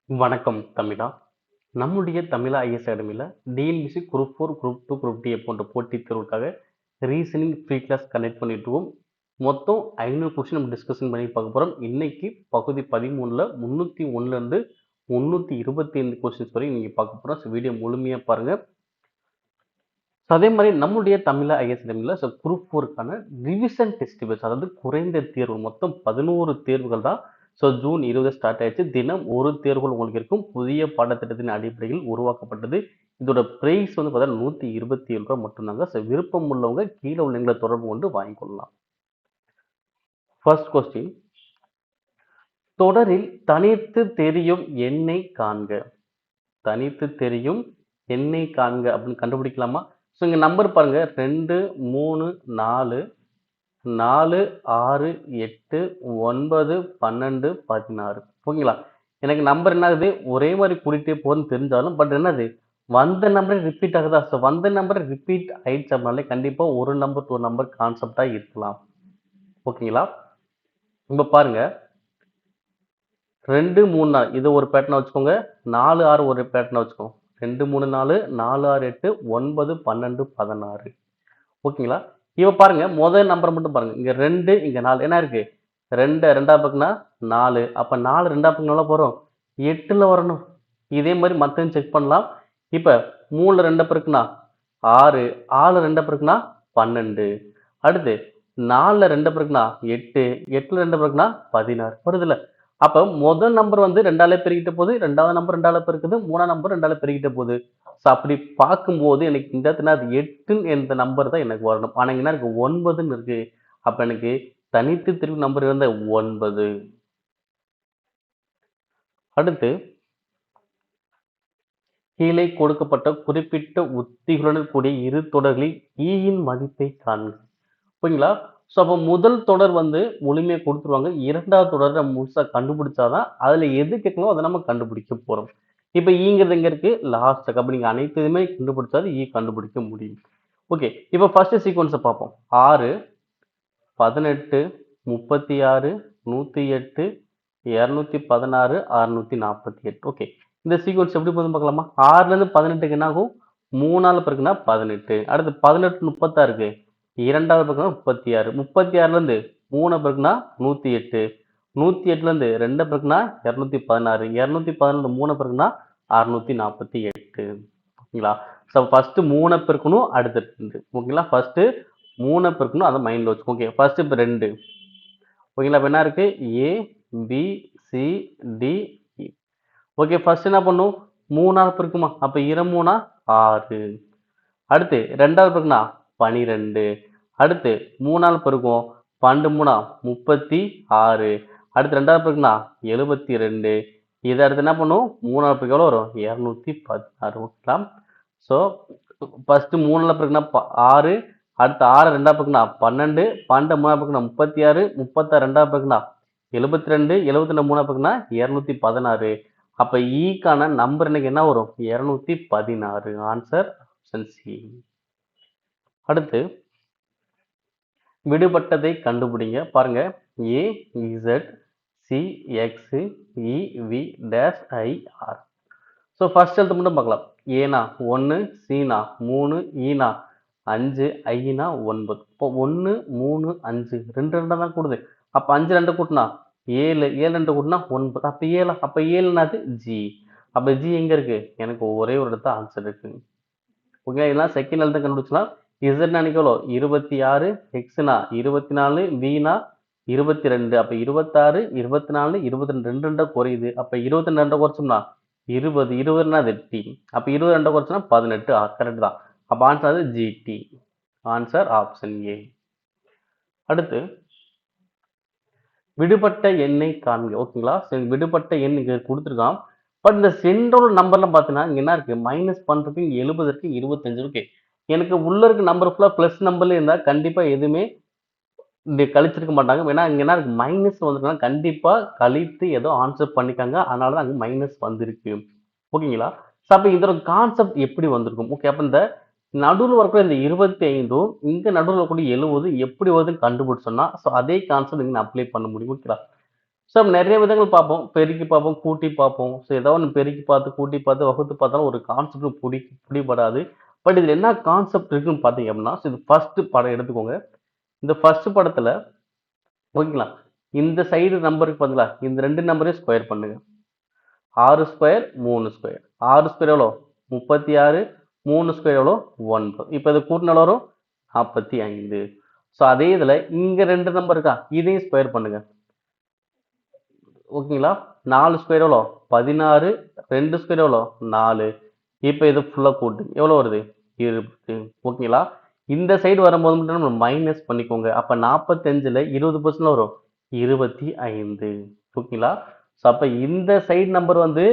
வணக்கம் தமிழா. நம்முடைய தமிழா ஐஎஸ் அகாடமியில் TNPSC group 4, group 2, group D போன்ற போட்டித் தேர்வுக்காக ரீசனிங் ஃப்ரீ கிளாஸ் கனெக்ட் பண்ணிட்டு இருக்கோம். மொத்தம் 500 கொஸ்டின் நம்ம டிஸ்கஷன் பண்ணி பார்க்க போகிறோம். இன்னைக்கு பகுதி 13ல் 301லேருந்து 325 கொஸ்டின்ஸ் வரை நீங்கள் பார்க்க போகிறோம். ஸோ வீடியோ முழுமையாக பாருங்கள். ஸோ அதே மாதிரி நம்முடைய தமிழா ஐஎஸ் அகாடமியில் ஸோ குரூப் 4க்கான ரிவிஷன் டெஸ்ட் பேஸ், அதாவது குறைந்த தேர்வு, மொத்தம் 11 தேர்வுகள் தான். ஸோ ஜூன் 20 ஸ்டார்ட் ஆயிடுச்சு. தினம் ஒரு தேர்வுகள் உங்களுக்கு இருக்கும். புதிய பாடத்திட்டத்தின் அடிப்படையில் உருவாக்கப்பட்டது. இதோட பிரைஸ் வந்து பார்த்தீங்கன்னா 127 ரூபா மட்டும்தாங்க. ஸோ விருப்பம் உள்ளவங்க கீழே உள்ள எங்களை தொடர்பு கொண்டு வாங்கிக்கொள்ளலாம். ஃபர்ஸ்ட் கொஸ்டின், தொடரில் தனித்து தெரியும் எண்ணை காண்க. தனித்து தெரியும் எண்ணை காண்க அப்படின்னு கண்டுபிடிக்கலாமா? ஸோ இங்கே நம்பர் பாருங்க, 2, 3, 4, 4, 6, 8, 9, 12, 16. ஓகேங்களா? எனக்கு நம்பர் என்ன ஆகுது, ஒரே மாதிரி கூட்டிகிட்டே போகுதுன்னு தெரிஞ்சாலும் பட் என்னது வந்த நம்பரே ரிப்பீட் ஆகுதா? ஸோ வந்த நம்பர் ரிப்பீட் ஆயிடுச்சு அப்படின்னாலே கண்டிப்பாக ஒரு நம்பர் டூ நம்பர் கான்செப்டாக இருக்கலாம். ஓகேங்களா? இப்போ பாருங்க, 2, 3, 4 இது ஒரு பேட்டர்னை வச்சுக்கோங்க. 4, 6 ஒரு பேட்டர்னை வச்சுக்கோங்க. 2, 3, 4, 4, 6, 8, 9, 12, 16. ஓகேங்களா? இப்போ பாருங்க, முதல் நம்பர் மட்டும் பாருங்க. இங்க 2, இங்க 4 என்ன இருக்கு? 2 ரெண்டா பக்கம்னா 4. அப்ப 4 ரெண்டா பக்கம் எவ்வளோ போறோம்? 8ல வரணும். இதே மாதிரி மற்ற செக் பண்ணலாம். இப்ப 3ல 2 பெருக்குனா 6, 6ல 2 பெருக்குனா 12. அடுத்து 4ல 2 பெருக்குனா 8, 8ல 2 பெருக்குனா 16 வருதுல்ல? அப்ப முதல் நம்பர் வந்து 2ஆல பெருகிட்ட போகுது, ரெண்டாவது நம்பர் 2ஆல பெருக்குது, மூணாம் நம்பர் 2ஆல பெருகிட்ட போகுது. ஸோ அப்படி பார்க்கும்போது எனக்கு இந்த இடத்துல அது 8 என்ற நம்பர் தான் எனக்கு வரணும். ஆனா என்ன இருக்கு, 9ன்னு இருக்கு. அப்ப எனக்கு தனித்து தெரியும் நம்பர் இருந்த 9. அடுத்து, கீழே கொடுக்கப்பட்ட குறிப்பிட்ட உத்திகளுடன் கூடிய இரு தொடர்களில் ஈயின் மதிப்பை காண்க. ஓகேங்களா? ஸோ அப்போ முதல் தொடர் வந்து முழுமையை கொடுத்துருவாங்க. இரண்டாவது தொடரை நம்ம முழுசா கண்டுபிடிச்சாதான் அதுல எது கேட்கணும் அதை நம்ம கண்டுபிடிக்க போறோம். இப்போ ஈங்கிறது எங்க இருக்கு? லாஸ்ட். அப்ப நீங்க அனைத்துமே கண்டுபிடிச்சாது ஈ கண்டுபிடிக்க முடியும். ஓகே, இப்போ ஃபர்ஸ்ட் சீக்வன்ஸை பார்ப்போம். 6, 18, 36, 108, 216, 648. ஓகே, இந்த சீக்வன்ஸ் எப்படி போகுதுன்னு பார்க்கலாமா? 6ல இருந்து 18க்கு என்ன ஆகும்? 3ஆல பெருக்குனா 18. அடுத்து 18 36க்கு இரண்டாவது பெருக்குனா 36. 36ல இருந்து 3 பெருக்குனா 108. 108ல இருந்து 2 பெருக்குனா 216. 216 3 பெருக்குனா 648. ஓகேங்களா? ஸோ ஃபர்ஸ்ட் 3 பெருக்கணும், அடுத்து 2. ஓகேங்களா? ஃபர்ஸ்ட் 3 பெருக்கணும், அதை மைண்ட்ல வச்சுக்கோங்க. ஓகே, ஃபர்ஸ்ட் இப்போ 2. ஓகேங்களா? இப்போ என்ன இருக்கு? ஏ, பி, சி, டி, இ. ஓகே, ஃபர்ஸ்ட் என்ன பண்ணும்? 3ஆல பெருக்குமா? அப்ப 2 3 6. அடுத்து ரெண்டாவது பெருக்குனா 12. அடுத்து 3ஆல பெருக்கும், 12 36. அடுத்து ரெண்டாவது பெருக்குனா 72. இதை அடுத்து என்ன பண்ணும்? 3ஆல பெருக்கு எவ்வளோ வரும்? 216. ஓகேங்களா? ஸோ ஃபர்ஸ்ட் 3ல பெருக்குனா 6. அடுத்து 6 ரெண்டா பெருக்குனா 12. 12 3 பெருக்குனா 36. 36 ரெண்டா பெருக்குனா 72. 72 3 பெருக்குனா 216. அப்ப ஈக்கான நம்பர் எனக்கு என்ன வரும்? 216. Answer option C. அடுத்து, விடுபட்டதை கண்டுபிடிங்க. பாருங்க, A, Z, C, X, E, V, dash, I, R. So first எழுத்து மட்டும் பார்க்கலாம். ஏனா 1, சீனா 3, ஈனா 5, ஐனா 9. இப்போ 1, 3, 5 2 2 தான் கூடுது. அப்ப 5 2 கூட்டினா 7, 7 2 கூட்டினா 9. அப்ப 7, அப்ப 7னாது ஜி. அப்ப ஜி எங்க இருக்கு? எனக்கு ஒரே ஒரு இடத்துல ஆன்சர் இருக்கு. ஓகே, இதெல்லாம் செகண்ட் எழுத்து கண்டுபிடிச்சலாம். இசட் நினைக்கலோ 26, எக்ஸ்னா 24, வீனா 22. அப்ப 26, 24, 22 2 2 குறையுது. அப்ப 22 குறைச்சோம்னா 20. 20 டி. அப்ப 22 குறைச்சோம்னா 18. கரெக்ட் தான். அப்ப answer GT. Answer option A. அடுத்து, விடுபட்ட எண்ணை காண்க. ஓகேங்களா? சரி, விடுபட்ட எண் இங்க கொடுத்துருக்கான். பட் இந்த சென்ட்ரோல் நம்பர்லாம் பார்த்தீங்கன்னா இங்க என்ன இருக்கு? மைனஸ் பண்றதுக்கு 70 இருக்கு, 25. ஓகே, எனக்கு உள்ள இருக்க நம்பர் ஃபுல்லா பிளஸ் நம்பர்ல இருந்தா கண்டிப்பா எதுவுமே இப்படி கழிச்சிருக்க மாட்டாங்க. ஏன்னா இங்க என்ன இருக்கு? மைனஸ் வந்திருக்குன்னா கண்டிப்பா கழித்து ஏதோ ஆன்சர் பண்ணிக்காங்க. அதனாலதான் அங்க மைனஸ் வந்திருக்கு. ஓகேங்களா? ஸோ அப்ப இதோட கான்செப்ட் எப்படி வந்திருக்கும்? ஓகே, அப்ப இந்த நடுவில் வரக்கூடிய இந்த 25ம் இங்க நடுவில் வரக்கூடிய 70 எப்படி வருதுன்னு கண்டுபிடிச்சோம்னா ஸோ அதே கான்செப்ட் இங்க அப்ளை பண்ண முடியும். ஓகேங்களா? ஸோ நிறைய விதங்கள் பார்ப்போம். பெருக்கி பார்ப்போம், கூட்டி பார்ப்போம். ஸோ ஏதோ ஒண்ணு பெருக்கி பார்த்து, கூட்டி பார்த்து, வகுத்து பார்த்தாலும் ஒரு கான்செப்ட் பிடிபடாது. பட் இதுல என்ன கான்செப்ட் இருக்குன்னு பார்த்தீங்க அப்படின்னா, ஸோ இது ஃபர்ஸ்ட் படம் எடுத்துக்கோங்க. இந்த ஃபர்ஸ்ட் படத்துல ஓகேங்களா? இந்த சைடு நம்பருக்கு பதிலா இந்த 2 நம்பரையும் ஸ்கொயர் பண்ணுங்க. 6 ஸ்கொயர் 3 ஸ்கொயர். 6 ஸ்கொயர் எவ்வளோ? 36. 3 ஸ்கொயர் எவ்வளோ? 9. இப்போ இது கூட்டினா எவ்வளோ வரும்? 45. ஸோ அதே இதுல இங்க 2 நம்பர் இருக்கா? இதையும் ஸ்கொயர் பண்ணுங்க. ஓகேங்களா? 4 ஸ்கொயர் எவ்வளோ? 16. 2 ஸ்கொயர் எவ்வளோ? 4. இப்போ இது ஃபுல்லா கூட்டு. எவ்வளோ வருது? 20. ஓகேங்களா? இந்த சைடு வரும்போது மட்டும் நம்ம மைனஸ் பண்ணிக்கோங்க. அப்ப 45ல 20% வரும். 25. ஓகேங்களா? ஸோ அப்ப இந்த சைடு நம்பர் வந்து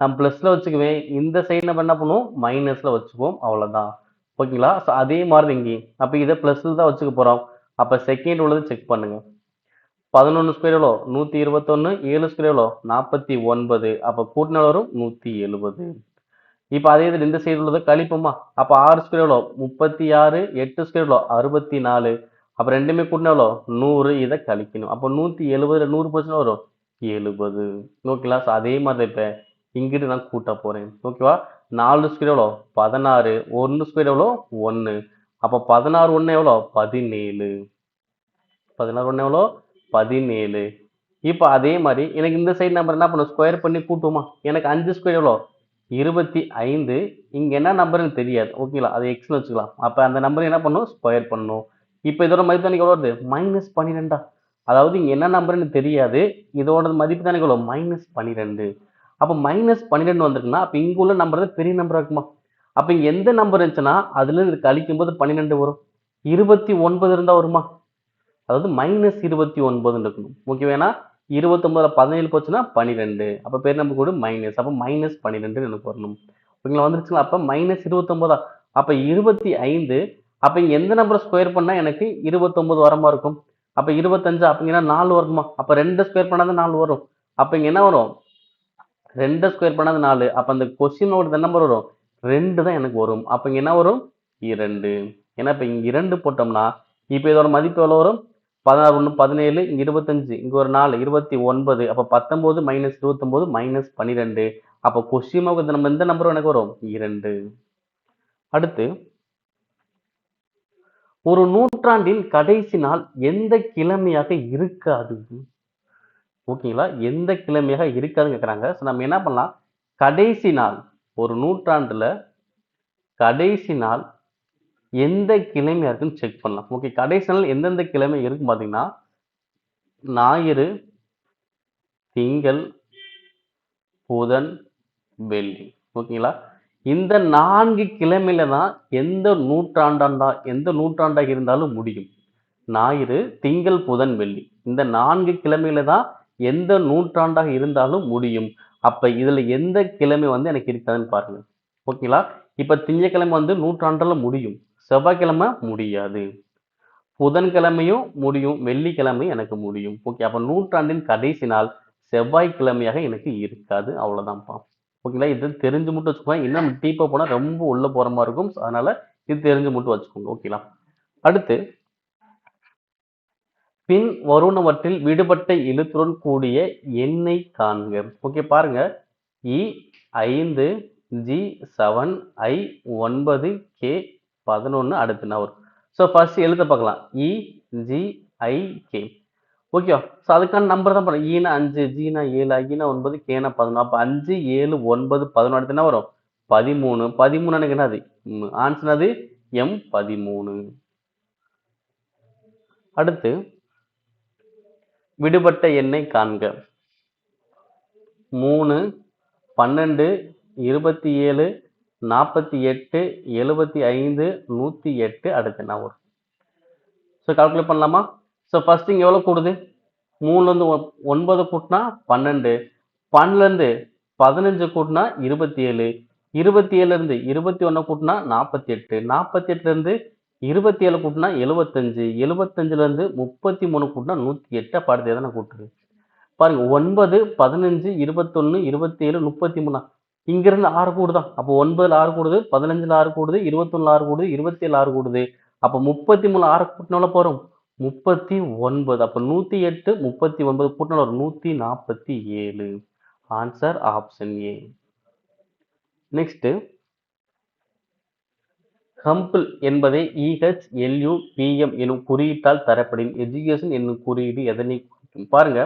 நான் பிளஸ்ல வச்சுக்குவேன். இந்த சைடு நம்பர் என்ன பண்ணுவோம்? மைனஸ்ல வச்சுக்குவோம். அவ்வளவுதான். ஓகேங்களா? ஸோ அதே மாதிரி இங்கேயும். அப்ப இதை பிளஸ்ல தான் வச்சுக்க போறோம். அப்ப செகண்ட் உள்ளது செக் பண்ணுங்க. 11 ஸ்கொயர் எவ்வளோ? 121. 7 ஸ்கொயர் எவ்வளோ? 49. அப்ப கூட்டினா வரும் 170. இப்ப அதே இது இந்த சைடு உள்ளதை கழிப்போமா? அப்ப 6 ஸ்கொயர் எவ்வளோ? 36. 8 ஸ்கொயர் எவ்வளோ? 64. அப்ப ரெண்டுமே கூட்டினா எவ்வளோ? 100. இதை கழிக்கணும். அப்போ 170ல 100% வரும் 70. ஓகேங்களா? ஸோ அதே மாதிரி இப்ப இங்கிட்டு நான் கூட்ட போறேன். ஓகேவா? 4 ஸ்கொயர் எவ்வளோ? 16. 1 ஸ்கொயர் எவ்வளோ? 1. அப்ப 16 1 எவ்வளோ? 17. 16 1 எவ்வளோ? 17. இப்ப அதே மாதிரி எனக்கு இந்த சைடு நம்பர் என்ன பண்ணும்? ஸ்கொயர் பண்ணி கூட்டுமா? எனக்கு 5 ஸ்கொயர் எவ்வளோ? 25. இங்க என்ன நம்பர்னு தெரியாது. ஓகேங்களா? அது எக்ஸ்னு வச்சுக்கலாம். அப்ப அந்த நம்பர் என்ன பண்ணும்? ஸ்கொயர் பண்ணும். இப்ப இதோட மதிப்பு தானே எவ்வளோ வருது? -12. அதாவது இங்க என்ன நம்பர்னு தெரியாது. இதோட மதிப்பு தானே எவ்வளோ? -12. அப்ப -12 வந்திருக்குன்னா அப்ப இங்க உள்ள நம்பர் தான் பெரிய நம்பரா இருக்குமா? அப்ப இங்க எந்த நம்பர் இருந்துச்சுன்னா அதுல இருந்து கழிக்கும் போது 12 வரும். 29 இருந்தா வருமா? அதாவது -29 இருக்கணும். ஓகேவா? ஏன்னா 29ல 17 போச்சுன்னா 12. அப்ப பேர் நம்பர் கூட மைனஸ். அப்ப -12 எனக்கு வரணும். ஓகேங்களா? வந்துருச்சுங்களா? அப்ப -29. அப்ப 25. அப்ப இங்க எந்த நம்பர் ஸ்கொயர் பண்ணா எனக்கு 29 வர மாதிரி இருக்கும்? அப்ப 25 அப்படிங்கன்னா 4 வருமா? அப்ப 2 ஸ்கொயர் பண்ணாதான் 4 வரும். அப்ப இங்க என்ன வரும்? 2 ஸ்கொயர் பண்ணாது 4. அப்ப அந்த கொஸ்டினோட நம்பர் வரும்? 2 தான் எனக்கு வரும். அப்ப இங்க என்ன வரும்? 2. ஏன்னா இப்ப இங்க 2 போட்டோம்னா இப்ப இதோட மதிப்பு எவ்வளவு வரும்? 16 1 17. இங்க 25. இங்க ஒரு 4 29. அப்ப 19 -29 -12. அப்ப கொஸ்டின் மார்க் நம்ம எந்த நம்பர் எனக்கு வரும்? 2. அடுத்து ஒரு நூற்றாண்டின் கடைசி நாள் எந்த கிழமையாக இருக்காது? ஓகேங்களா? எந்த கிழமையாக இருக்காதுன்னு கேக்குறாங்க. ஸோ நம்ம என்ன பண்ணலாம்? கடைசி நாள் ஒரு நூற்றாண்டுல கடைசி நாள் எந்த கிழமையா இருக்குன்னு செக் பண்ணலாம். ஓகே, கடைசி நாள் எந்தெந்த கிழமை இருக்கும் பாத்தீங்கன்னா ஞாயிறு, திங்கள், புதன், வெள்ளி. ஓகேங்களா? இந்த 4 கிழமையில தான் எந்த நூற்றாண்டாக இருந்தாலும் முடியும். ஞாயிறு, திங்கள், புதன், வெள்ளி. இந்த 4 கிழமையில தான் எந்த நூற்றாண்டாக இருந்தாலும் முடியும். அப்ப இதுல எந்த கிழமை வந்து எனக்கு இருக்காதுன்னு பாருங்க. ஓகேங்களா? இப்ப திங்கட்கிழமை வந்து நூற்றாண்டுல முடியும். செவ்வாய்க்கிழமை முடியாது. புதன்கிழமையும் முடியும். வெள்ளிக்கிழமையும் எனக்கு முடியும். ஓகே, அப்ப நூற்றாண்டின் கடைசி நாள் செவ்வாய்க்கிழமையாக எனக்கு இருக்காது. அவ்வளவுதான்ப்பா. ஓகேங்களா? இது தெரிஞ்சு மட்டும் வச்சுக்கோங்க. இன்னும் டீப்பா போனா ரொம்ப உள்ள போற மாதிரி இருக்கும். அதனால இது தெரிஞ்சு மட்டும் வச்சுக்கோங்க. ஓகேங்களா? அடுத்து பின் வருவனவற்றில் விடுபட்ட எழுத்துடன் கூடிய எண்ணைக் காண்க. ஓகே, பாருங்க. இ 5, ஜி 7, ஐ 9, கே 11. அடுத்து என்ன வரும்? ஸோ ஃபர்ஸ்ட் எழுத பார்க்கலாம். இ, ஜி, ஐ, கே. ஓகேவா? ஸோ அதுக்கான நம்பர் தான் போடுறேன். ஈனா 5, ஜீனா 7, ஐனா 9, கேனா 11. அப்ப 5, 7, 9, 11. அடுத்து என்ன வரும்? 13. 13 எனக்கு என்னது? ஆன்சர் என்னது? எம் 13. அடுத்து விடுபட்ட எண்ணை காண்க. 3, 12, 27, 48, 75, 108. அடுத்து என்ன வரும்? ஸோ கால்குலேட் பண்ணலாமா? ஸோ ஃபர்ஸ்ட் இங்க எவ்வளவு கூடுது? 3ல இருந்து 9 கூட்டினா 12. 12ல இருந்து 15 கூட்டினா 27. 27ல இருந்து 21 கூட்டினா 48. 48ல இருந்து 27 கூட்டினா 75. 75ல இருந்து 33 கூட்டினா 108. அப்ப அடுத்து எதனா கூட்டுது? பாருங்க, 9, 15, 21, 27, 33. இங்க இருந்து 6 கூடுதான். அப்போ 9ல 6 கூடுது, 15ல 6 கூடுது, 21ல 6 கூடுது, 27ல 6 கூடுது. அப்ப 33 6 கூட்டினா எவ்வளவு வரும்? 39. அப்ப 108, 39 கூட்டினால் வரும் 147. ஆன்சர் ஆப்ஷன் ஏ. நெக்ஸ்ட், ஹம்பிள் என்பதை EHLUPM எனும் குறியீட்டால் தரப்படும். எஜுகேஷன் என்னும் குறியீடு எதனை குறிக்கும்? பாருங்க.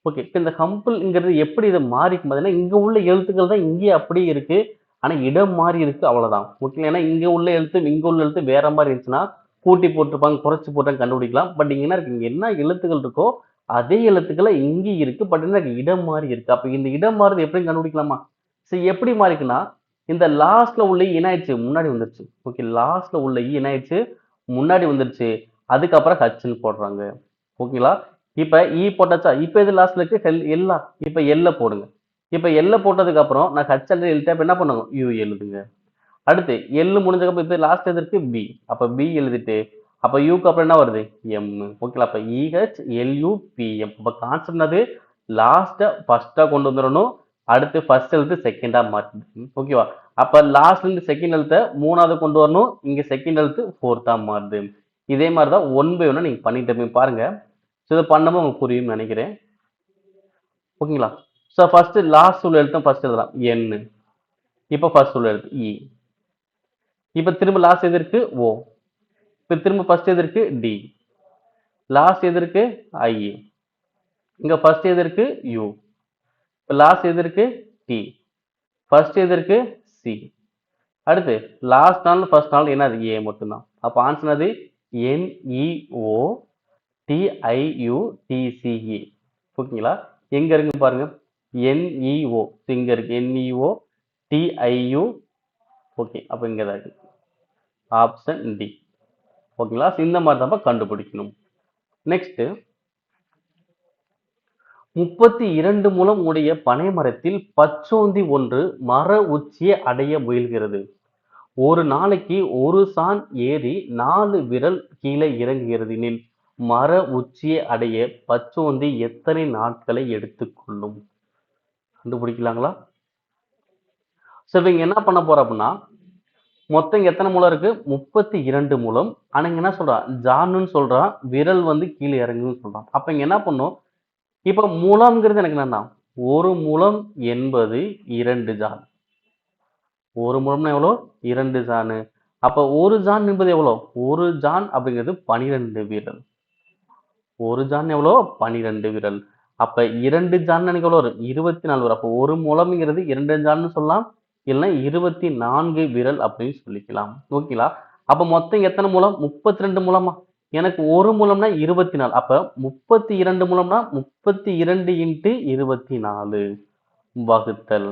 ஓகே, இப்போ இந்த ஹம்பிள்ங்கிறது எப்படி இதை மாறிக்கும் பார்த்தீங்கன்னா, இங்க உள்ள எழுத்துக்கள் தான் இங்கே அப்படியே இருக்கு, ஆனா இடம் மாறி இருக்கு, அவ்வளவுதான். ஓகே, ஏன்னா இங்க உள்ள எழுத்து இங்க உள்ள எழுத்து வேற மாதிரி இருந்துச்சுன்னா கூட்டி போட்டிருப்பாங்க, குறைச்சு போட்டாங்க, கண்டுபிடிக்கலாம். பட் இங்க என்ன இருக்கு, இங்க என்ன எழுத்துக்கள் இருக்கோ அதே எழுத்துக்களை இங்கே இருக்கு, பட் என்ன இடம் மாறி இருக்கு. அப்ப இந்த இடம் மாறுது எப்படி கண்டுபிடிக்கலாமா? சரி, எப்படி மாறிக்குன்னா, இந்த லாஸ்ட்ல உள்ள என்ன ஆயிடுச்சு, முன்னாடி வந்துருச்சு. ஓகே, லாஸ்ட்ல உள்ள என்ன ஆயிடுச்சு, முன்னாடி வந்துருச்சு. அதுக்கப்புறம் ஹச்ன்னு போடுறாங்க. ஓகேங்களா? இப்ப போட்டாச்சா, இப்ப இது லாஸ்ட்ல இருக்கு எல்லாம். இப்ப எல்ல போடுங்க. இப்ப எல்ல போட்டதுக்கு அப்புறம் நான் ஹச்எல் எழுதிட்டேன். இப்ப என்ன பண்ணுங்க, யூ எழுதுங்க. அடுத்து எல் முடிஞ்சதுக்கு அப்புறம் இப்ப லாஸ்ட் எது இருக்கு, பி. அப்ப பி எழுதிட்டு அப்ப யூக்கு அப்புறம் என்ன வருது, எம். ஓகேங்களா? அப்ப EHLUPM. அப்ப கான்செப்ட் அது லாஸ்ட ஃபர்ஸ்டா கொண்டு வந்துடணும். அடுத்து ஃபர்ஸ்ட் எழுத்து செகண்டா மாத்தி. ஓகேவா? அப்ப லாஸ்ட்ல இருந்து செகண்ட் எழுத்த மூணாவது கொண்டு வரணும். இங்க செகண்ட் எழுத்து ஃபோர்த்தா மாறுது. இதே மாதிரிதான் 1 by 1 நீங்க பண்ணிட்டு போய் பாருங்க. ஸோ இதை பண்ணும்போது உங்களுக்கு புரியும்னு நினைக்கிறேன். ஓகேங்களா? ஸோ ஃபர்ஸ்ட் லாஸ்ட் உள்ள எழுத்தும் ஃபர்ஸ்ட் எழுதலாம், என். இப்போ ஃபர்ஸ்ட் உள்ள எழுத்து இ. இப்போ திரும்ப லாஸ்ட் எது இருக்கு, ஓ. இப்போ திரும்ப ஃபர்ஸ்ட் எது இருக்கு, டி. லாஸ்ட் எது இருக்கு, ஐ. இங்க ஃபர்ஸ்ட் எது இருக்கு, யூ. இப்போ லாஸ்ட் எது இருக்கு, டி. ஃபர்ஸ்ட் எது இருக்கு, சி. அடுத்து லாஸ்ட் நாள் ஃபர்ஸ்ட் நாள் என்னது, ஏ மட்டும்தான். அப்போ ஆன்சர் அது NEOTIUTCE. ஓகேங்களா? எங்க இருக்கு பாருங்க, NEO இங்க இருக்கு, NEOTIU. ஓகே, அப்ப இங்க தான் இருக்கு, ஆப்ஷன் டி. ஓகேங்களா? இந்த மாதிரி தான் கண்டுபிடிக்கணும். நெக்ஸ்ட், 32 முழம் உடைய பனைமரத்தில் பச்சோந்தி ஒன்று மர உச்சியை அடைய முயல்கிறது. ஒரு நாளைக்கு ஒரு சான் ஏறி 4 விரல் கீழே இறங்குகிறது எனில் மர உச்சியை அடைய பச்சோந்தி எத்தனை நாட்களை எடுத்துக்கொள்ளும்? கண்டுபிடிக்கலாங்களா? சரி, இவங்க என்ன பண்ண போற அப்படின்னா, மொத்தம் இங்க எத்தனை முழம் இருக்கு, 32 முழம். ஆனா இங்க என்ன சொல்றான், ஜான்னு சொல்றான், விரல் வந்து கீழே இறங்குன்னு சொல்றான். அப்ப இங்க என்ன பண்ணும், இப்ப முழம்ங்கிறது எனக்கு என்னன்னா, ஒரு முழம் என்பது 2 ஜான். ஒரு முழம்னா எவ்வளோ, 2 ஜானு. அப்ப ஒரு ஜான் என்பது எவ்வளோ, ஒரு ஜான் அப்படிங்கிறது 12 விரல். ஒரு ஜான் எவ்வளோ, 12 விரல். அப்ப 2 ஜான் எனக்கு எவ்வளோ வரும், 24 வரும். அப்ப ஒரு முழம்ங்கிறது 2 ஜான்னு சொல்லலாம், இல்லைன்னா 24 விரல் அப்படின்னு சொல்லிக்கலாம். ஓகேங்களா? அப்ப மொத்தம் எத்தனை முழம், 32 முழமா? எனக்கு ஒரு முழம்னா 24. அப்ப 32 முழம்னா 32 இன்ட்டு 24 வகுத்தல்.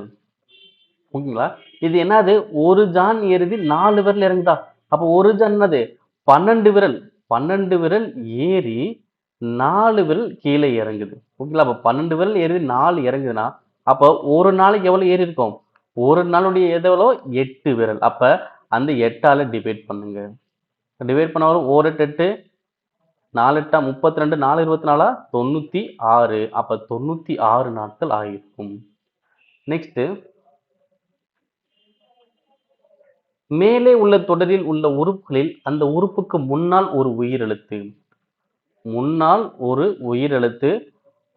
ஓகேங்களா? இது என்னது, ஒரு ஜான் ஏறுது 4 விரல் இறங்குதா? அப்ப ஒரு ஜான் என்னது, 12 விரல். 12 விரல் ஏறி 4 விரல் கீழே இறங்குது. ஓகேங்களா? அப்ப 12 விரல் ஏறி 4 இறங்குதுன்னா அப்ப ஒரு நாளைக்கு எவ்வளவு ஏறி இருக்கும், ஒரு நாளுடைய எது எவ்வளோ, 8 விரல். அப்ப அந்த 8ஆல டிவைட் பண்ணுங்க. டிவைட் பண்ண வரும், 1 8 8, 4 8 32, 4 24 96. அப்ப 96 நாட்கள் ஆகிருக்கும். நெக்ஸ்ட், மேலே உள்ள தொடரில் உள்ள உறுப்புகளில் அந்த உறுப்புக்கு முன்னால் ஒரு உயிரெழுத்து, முன்னால் ஒரு உயிரெழுத்து,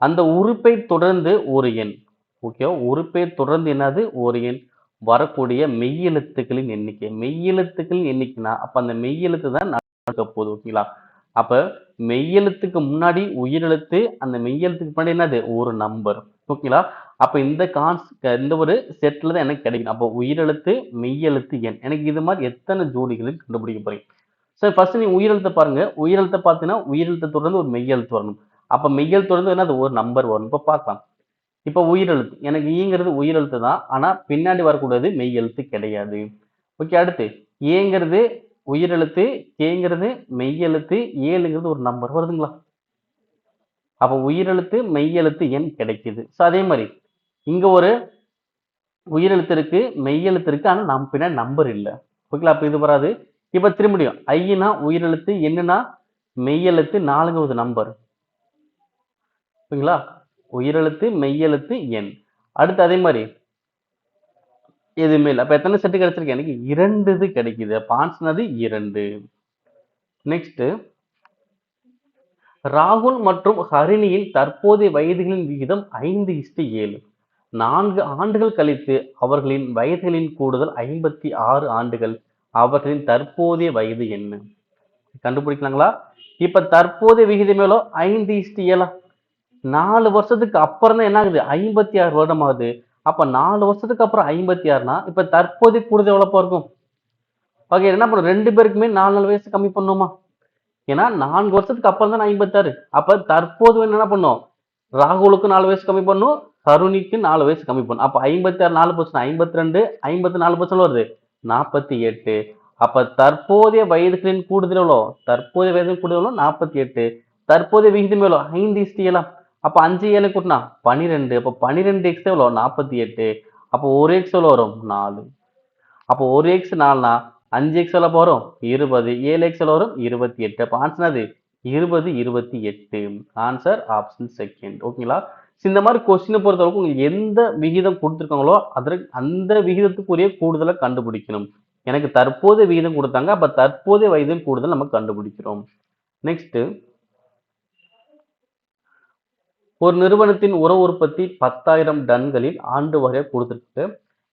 அந்த உறுப்பை தொடர்ந்து ஒரு எண். ஓகே, உறுப்பை தொடர்ந்து என்னது, ஒரு எண். வரக்கூடிய மெய்யெழுத்துக்களின் எண்ணிக்கை. மெய்யெழுத்துக்களின் எண்ணிக்கைனா அப்ப அந்த மெய்யெழுத்து தான் நடக்க போகுது. ஓகேங்களா? அப்ப மெய்யெழுத்துக்கு முன்னாடி உயிரெழுத்து, அந்த மெய்யெழுத்துக்கு முன்னாடி என்னது, ஒரு நம்பர். ஓகேங்களா? அப்ப இந்த ஒரு செட்ல தான் எனக்கு கிடைக்கும். அப்போ உயிரெழுத்து, மெய்யெழுத்து, எண். எனக்கு இது மாதிரி எத்தனை ஜோடிகளில் கண்டுபிடிக்க போறீங்க? சரி, ஃபர்ஸ்ட் நீங்க உயிரெழுத்தை பாருங்க. உயிரெழுத்தை பார்த்தீங்கன்னா உயிரெழுத்தை தொடர்ந்து ஒரு மெய்யெழுத்து வரணும். அப்ப மெய்யெழுத்து தொடர்ந்து என்னது, ஒரு நம்பர் வரும். இப்ப பார்க்கலாம். இப்ப உயிரெழுத்து எனக்கு ஈங்கிறது உயிரெழுத்து தான், ஆனா பின்னாடி வரக்கூடியது மெய்யெழுத்து கிடையாது. ஓகே, அடுத்து ஏங்கிறது உயிரெழுத்து, கேங்கிறது மெய்யெழுத்து, ஏழுங்கிறது ஒரு நம்பர் வருதுங்களா? அப்ப உயிரெழுத்து, மெய்யெழுத்து, எண் கிடைக்குது. ஸோ அதே மாதிரி இங்க ஒரு உயிரெழுத்து இருக்கு, மெய்யெழுத்து இருக்கு, ஆனா நம்ம பின்னாடி நம்பர் இல்ல. ஓகேங்களா? அப்ப இது வராது. இப்ப திரும்பியும் ஐனா உயிரெழுத்து, என்னன்னா மெய்யெழுத்து, 4ங்கிறது நம்பர். ஓகேங்களா? உயிரெழுத்து, மெய்யெழுத்து, எண். அடுத்து அதே மாதிரி எதுவுமே இல்ல. அப்ப எத்தனை செட் கிடைச்சிருக்கு? எனக்கு 2 இது கிடைக்குது. அப்ப ஆன்சர் 2. நெக்ஸ்ட், ராகுல் மற்றும் ஹரிணியின் தற்போதைய வயதுகளின் விகிதம் 5:7. 4 ஆண்டுகள் கழித்து அவர்களின் வயதுகளின் கூடுதல் 56 ஆண்டுகள். அவர்களின் தற்போதைய வயது என்ன? கண்டுபிடிக்கலாங்களா? இப்ப தற்போதைய விகிதம் எவ்வளோ? 5:7. 4 வருஷத்துக்கு அப்புறம் தான் என்ன ஆகுது? 56 வருடம் ஆகுது. அப்ப 4 வருஷத்துக்கு அப்புறம் 56னா இப்ப தற்போதைய கூடுதல் எவ்வளவு இருக்கும்? ஓகே, என்ன பண்ணும்? 2 பேருக்குமே 4 வயசு கம்மி பண்ணுமா? ஏன்னா 4 வருஷத்துக்கு அப்புறம் தான் 56. அப்ப தற்போது என்ன பண்ணும்? ராகுலுக்கு 4 வயசு கம்மி பண்ணும், கருணிக்கு 4 வயசு கம்மி பண்ணும். அப்ப 56 4 போச்சுன்னா 52, 54 வருது 48. அப்ப தற்போதைய வயதுகளின் கூடுதல் எவ்வளோ? தற்போதைய வயதின் கூடுதல் எவ்வளோ? 48. தற்போதைய விகிதம் எவ்வளோ? 5:7. அப்ப 5 7 கூட்டினா 12. அப்ப 12x எவ்வளோ? 48. அப்போ 1x எவ்வளோ வரும்? 4. அப்போ 1x 4னா 5x எவ்வளோ வரும்? 20. 7x எவ்வளோ வரும்? 28. அப்ப ஆன்சர் 20, 28. Answer option second. ஓகேங்களா? இந்த மாதிரி கொஸ்டினை பொறுத்தவரைக்கும் உங்களுக்கு எந்த விகிதம் கொடுத்துருக்காங்களோ அதற்கு அந்த விகிதத்துக்குரிய கூடுதலை கண்டுபிடிக்கணும். எனக்கு தற்போதைய விகிதம் கொடுத்தாங்க. அப்ப தற்போதைய வயதின் கூடுதல் நம்ம கண்டுபிடிக்கிறோம். நெக்ஸ்ட், ஒரு நிறுவனத்தின் உர உற்பத்தி 10,000 டன்களில் ஆண்டு வகையாக கொடுத்திருக்கு.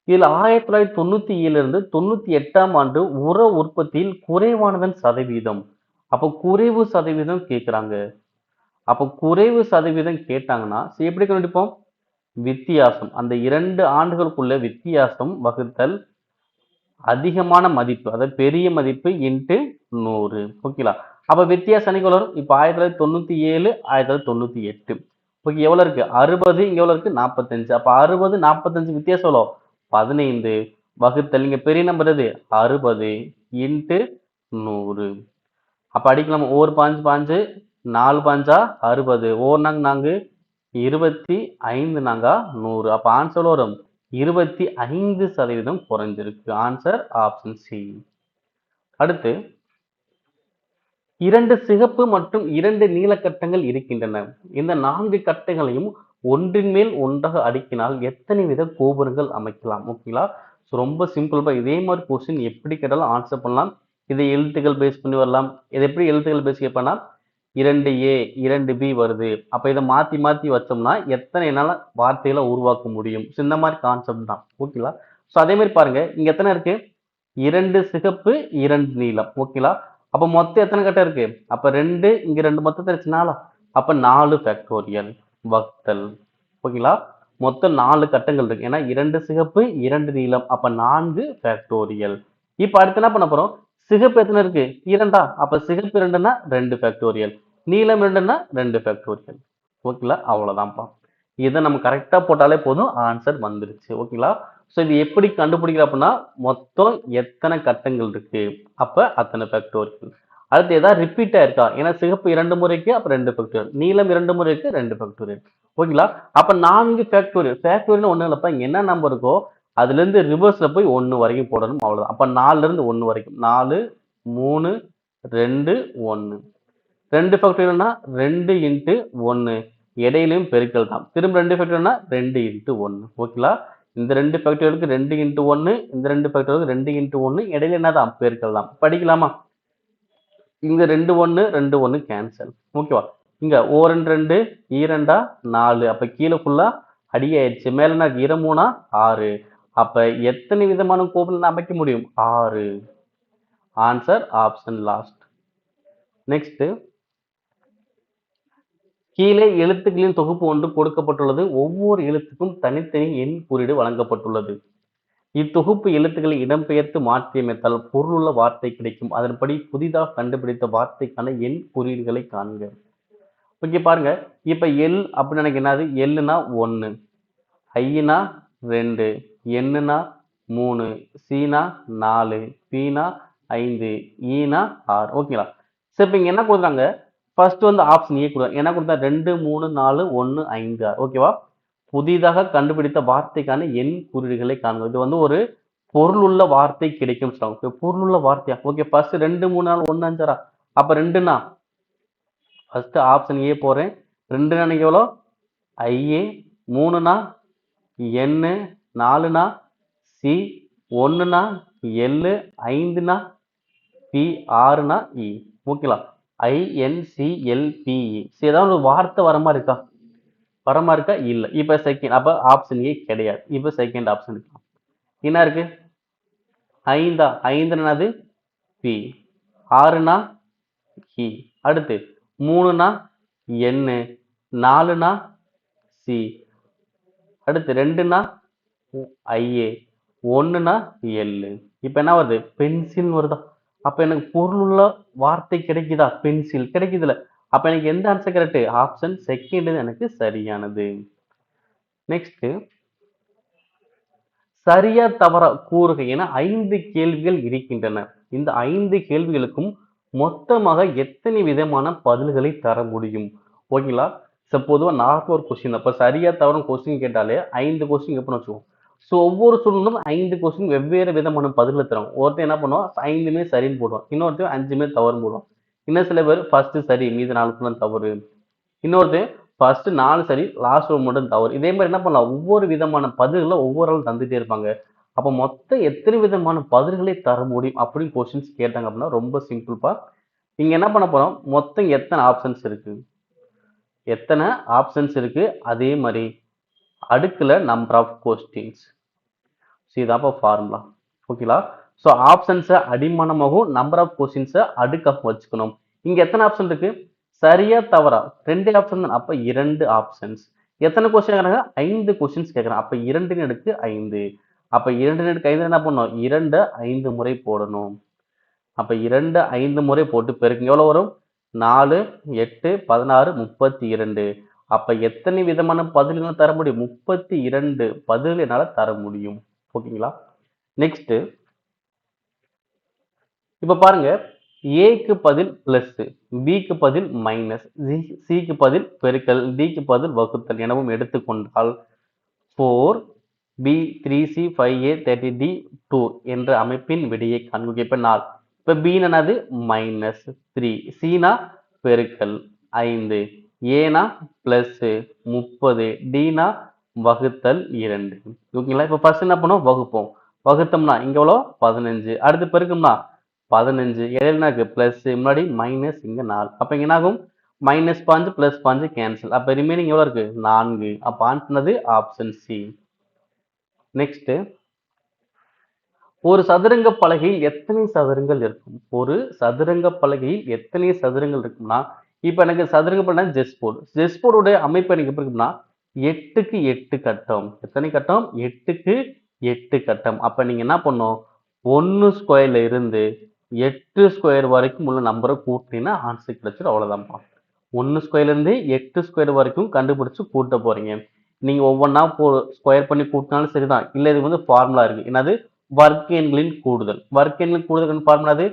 இதில் 1997 இருந்து 98ஆம் ஆண்டு உர உற்பத்தியில் குறைவானதன் சதவீதம். அப்போ குறைவு சதவீதம் கேட்குறாங்க. அப்போ குறைவு சதவீதம் கேட்டாங்கன்னா எப்படி கண்டுபிடிப்போம்? வித்தியாசம், அந்த 2 ஆண்டுகளுக்குள்ள வித்தியாசம் வகுத்தல் அதிகமான மதிப்பு, அதாவது பெரிய மதிப்பு இன்ட்டு 100. ஓகேங்களா? அப்ப வித்தியாசம் என்னைக்கு வரும்? இப்ப 1997, 1998. ஓகே, எவ்வளவு இருக்கு? 60, இங்க எவ்வளவு இருக்கு? 45. அப்ப 60, 45 வித்தியாசம் எவ்வளோ? 15 வகுத்தல் இங்க பெரிய நம்பர் எது? 60 இன்ட்டு 100. அப்ப அடிக்கலாம். ஒரு பாஞ்சு பாஞ்சு 4 பாஞ்சா 60, ஓர் நாங்க 25 நாங்க 100. அப்ப ஆன்சர் வரும் 25% குறைஞ்சிருக்கு. Answer option C. அடுத்து, 2 சிகப்பு மற்றும் 2 நீல கட்டங்கள் இருக்கின்றன. இந்த 4 கட்டங்களையும் ஒன்றின் மேல் ஒன்றாக அடுக்கினால் எத்தனை வித கோபுரங்கள் அமைக்கலாம்? ஓகேங்களா? ரொம்ப சிம்பிள். இதே மாதிரி கொஸ்டின் எப்படி கேட்டாலும் ஆன்சர் பண்ணலாம். இதை எழுத்துக்கள் பேஸ் பண்ணி வரலாம். இதை எப்படி எழுத்துக்கள் பேஸ் கேட்பேன்னா 2A 2B வருது. அப்ப இதை மாத்தி மாத்தி வச்சோம்னா எத்தனை என்னால வார்த்தைகளை உருவாக்க முடியும்? இந்த மாதிரி கான்செப்ட் தான். ஓகேங்களா? ஸோ அதே மாதிரி பாருங்க, இங்க எத்தனை இருக்கு? 2 சிகப்பு 2 நீலம். ஓகேங்களா? அப்ப மொத்தம் எத்தனை கட்டம் இருக்கு? அப்ப 2 இங்க 2 மொத்தம் தெரிச்சு 4. அப்ப 4 ஃபேக்டோரியல் வகுத்தல். ஓகேங்களா? மொத்தம் 4 கட்டங்கள் இருக்கு. ஏன்னா 2 சிகப்பு 2 நீலம். அப்ப 4 ஃபேக்டோரியல். இப்ப அடுத்து என்ன பண்ண போறோம்? சிகப்பு எத்தனை இருக்கு? 2ஆ? அப்ப சிகப்பு 2ன்னா 2 ஃபேக்டோரியல். நீலம் 2ன்னா 2 ஃபேக்டோரியல். ஓகேங்களா? அவ்வளவுதான்ப்பா. இதை நம்ம கரெக்டா போட்டாலே போதும், ஆன்சர் வந்துருச்சு. ஓகேங்களா? ஸோ இது எப்படி கண்டுபிடிக்கலாம் அப்படின்னா மொத்தம் எத்தனை கட்டங்கள் இருக்கு, அப்ப அத்தனை ஃபேக்டோரியல். அடுத்து ஏதாவது ரிப்பீட் ஆயிருக்கா? ஏன்னா சிகப்பு 2 முறைக்கு அப்ப 2 ஃபேக்டோரியல், நீலம் 2 முறைக்கு 2 ஃபேக்டோரியல். ஓகேங்களா? அப்ப 4 ஃபேக்டோரியல். ஃபேக்டோரியல் ஒண்ணும் இல்லப்பா, இங்க என்ன நம்பர் இருக்கோ அதுல இருந்து ரிவர்ஸ்ல போய் 1 வரைக்கும் போடணும், அவ்வளவுதான். அப்ப 4ல இருந்து 1 வரைக்கும் 4 3 2 1. 2 ஃபேக்டோரியல்னா 2 இன்ட்டு 1, இடையிலையும் பெருக்கல் தான். திரும்ப 2 ஃபேக்டோரியல்னா 2 இன்ட்டு 1. ஓகேங்களா? இந்த 2 ஃபேக்டோரியலுக்கு 2 இன்ட்டு 1, இந்த 2 ஃபேக்டோரியலுக்கு 2 இன்ட்டு 1, இடையில என்னதான்? பெருக்கல் தான். படிக்கலாமா? இங்க 2 1 2 1 கேன்சல். ஓகேவா? இங்க ஓ 2 2 2 4. அப்ப கீழே ஃபுல்லா அடியாயிருச்சு. மேல என்ன இருக்கு? 2 3 6. அப்ப எத்தனை விதமான கோப்புகள் அமைக்க முடியும்? 6. Answer option last. நெக்ஸ்ட், கீழே எழுத்துக்களின் தொகுப்பு ஒன்று கொடுக்கப்பட்டுள்ளது. ஒவ்வொரு எழுத்துக்கும் தனித்தனி எண் குறியீடு வழங்கப்பட்டுள்ளது. இத்தொகுப்பு எழுத்துக்களை இடம்பெயர்த்து மாற்றியமைத்தால் பொருளுள்ள வார்த்தை கிடைக்கும். அதன்படி புதிதாக கண்டுபிடித்த வார்த்தைக்கான எண் குறியீடுகளை காண்க. ஓகே, பாருங்க. இப்ப எல் அப்படின்னு எனக்கு என்னது? எல்லுனா 1, ஐனா 2, என்னுனா 3, சீனா 4, பீனா 5, ஈனா 6. ஓகேங்களா? சரி, இப்ப இங்க என்ன கொடுக்குறாங்க? ஃபர்ஸ்ட் வந்து ஆப்ஷன் ஏ கொடுக்குறாங்க. என்ன கொடுத்தா? 2 3 4 1 5 6. ஓகேவா? புதிதாக கண்டுபிடித்த வார்த்தைக்கான எண் குறியீடுகளை காண்க. இது வந்து ஒரு பொருளுள்ள வார்த்தை கிடைக்கும் சொல்லுவாங்க. பொருளுள்ள வார்த்தையா? Okay, first 2 3 4 1 5 6. அப்ப 2னா ஃபர்ஸ்ட் ஆப்ஷன் ஏ போறேன். 2னா எனக்கு எவ்வளோ? ஐஏ. 3னா என். 4னா சி. 1னா L, 5னா P, 6னா E. ஓகேங்களா? INCLPE. சரி, ஏதாவது ஒரு வார்த்தை வர மாதிரி இருக்கா? வர மாதிரி இருக்கா? இல்ல. இப்ப செகண்ட், அப்ப ஆப்ஷன் ஏ கிடையாது. இப்ப செகண்ட் ஆப்ஷன் என்ன இருக்கு? 5ஆ? 5 என்னது? P. 6னா E. அடுத்து 3னா N, 4னா C. அடுத்து 2னா IA, 1னா L. இப்ப என்ன வருது? பென்சில் வருதா? அப்ப எனக்கு பொருளுள்ள வார்த்தை கிடைக்குதா? பென்சில் கிடைக்குதுல. அப்ப எனக்கு எந்த ஆன்சர் கரெக்ட்? ஆப்ஷன் செகண்ட் எனக்கு சரியானது. நெக்ஸ்ட், சரியா தவறா கூறுக என 5 கேள்விகள் இருக்கின்றன. இந்த 5 கேள்விகளுக்கும் மொத்தமாக எத்தனை விதமான பதில்களை தர முடியும்? ஓகேங்களா? பொதுவா நார்மல் ஒரு கொஸ்டின், அப்ப சரியா தவறு கொஸ்டின் கேட்டாலே 5 கொஸ்டின் எப்படின்னு வச்சுக்கோங்க. ஸோ ஒவ்வொரு சூழலும் 5 கொஸ்டின் வெவ்வேறு விதமான பதில தரும். ஒருத்தன் என்ன பண்ணுவான், 5மே சரின்னு போடுவான். இன்னொருத்தன் 5மே தவறுன்னு போடுவான். இன்னும் சில பேர் ஃபர்ஸ்ட் சரி, மீதி 4 தவறு. இன்னொருத்தன் ஃபர்ஸ்ட் 4 சரி, லாஸ்ட் ஒரு மட்டும் தவறு. இதே மாதிரி என்ன பண்ணலாம், ஒவ்வொரு விதமான பதில்களை ஒவ்வொரு ஆள் தந்துட்டே இருப்பாங்க. அப்ப மொத்தம் எத்தனை விதமான பதில்களை தர முடியும் அப்படின்னு கொஸ்டின்ஸ் கேட்டாங்க அப்படின்னா ரொம்ப சிம்பிள்ப்பா. இங்க என்ன பண்ண போறோம், மொத்தம் எத்தனை ஆப்ஷன்ஸ் இருக்கு, எத்தனை ஆப்ஷன்ஸ் இருக்கு, அதே மாதிரி அடுக்குல நம்பர் ஆஃப் கொஸ்டின்ஸ். இதாப்பா ஃபார்முலா. ஓகேங்களா? ஸோ ஆப்ஷன்ஸை அடிமானமாகவும் நம்பர் ஆஃப் கொஸ்டின்ஸை அடுக்காக வச்சுக்கணும். இங்க எத்தனை ஆப்ஷன் இருக்கு? சரியா தவறா 2 ஆப்ஷன் தான். அப்ப 2 ஆப்ஷன்ஸ். எத்தனை கொஸ்டின் கேக்குறாங்க? 5 கொஸ்டின்ஸ் கேக்குறாங்க. அப்ப 2 அடுக்கு 5. அப்ப 2 அடுக்கு 5 என்ன பண்ணணும்? 2 5 முறை போடணும். அப்ப 2 5 முறை போட்டு பெருக்குங்க. எவ்வளவு வரும்? 4, 8, 16, 32. அப்ப எத்தனை விதமான பதில்கள் தர முடியும்? 32 பதில் என்னால தர முடியும். ஓகேங்களா? நெக்ஸ்ட், இப்ப பாருங்க, ஏக்கு பதில் பிளஸ், பிக்கு பதில் மைனஸ், சிக்கு பதில் பெருக்கல், டிக்கு பதில் வகுத்தல் எனவும் எடுத்துக்கொண்டால் 4B 3C 5A 30D 2 என்ற அமைப்பின் விடையை காண்க. இப்ப 4. இப்ப B என்னது? மைனஸ் 3, Cனா பெருக்கல் 5, ஏனா பிளஸ் 30, Dனா வகுத்தல் 2. ஓகேங்களா? இப்ப ஃபர்ஸ்ட் என்ன பண்ணுவோம்? வகுப்போம். வகுத்தோம்னா இங்க எவ்வளோ? 15. அடுத்து பெருக்கும்னா 15. இடையில இருக்கு பிளஸ், முன்னாடி மைனஸ், இங்க 4. அப்ப இங்க என்ன ஆகும்? Minus 5 plus 5 cancel. அப்ப ரிமைனிங் எவ்வளவு இருக்கு? 4. அப்ப ஆன்சர் ஆப்ஷன் சி. நெக்ஸ்ட், ஒரு சதுரங்க பலகையில் எத்தனை சதுரங்கள் இருக்கும்? ஒரு சதுரங்க பலகையில் எத்தனை சதுரங்கள் இருக்கும்னா, இப்ப எனக்கு சதுரங்க பலகை செஸ் போர்டு. செஸ் போர்டுடைய அமைப்பு எனக்கு எப்படி இருக்கும்னா 8க்கு 8 கட்டம். எத்தனை கட்டம்? 8க்கு 8 கட்டம். அப்ப நீங்க என்ன பண்ணும்? 1 ஸ்கொயர்ல இருந்து 8 ஸ்கொயர் வரைக்கும் உள்ள நம்பரை கூட்டினீங்கன்னா ஆன்சர் கிடைச்சிடும். அவ்வளவுதான்ப்பா. 1 ஸ்கொயர்ல இருந்து 8 ஸ்கொயர் வரைக்கும் கண்டுபிடிச்சு கூட்ட போறீங்க. நீங்க ஒவ்வொன்றா ஸ்கொயர் பண்ணி கூட்டினாலும் சரிதான். இல்ல இது வந்து ஃபார்முலா இருக்கு. என்னது? வர்க்க எண்களின் கூடுதல். வர்க்க எண்களின் கூடுதல் ஃபார்முலா அது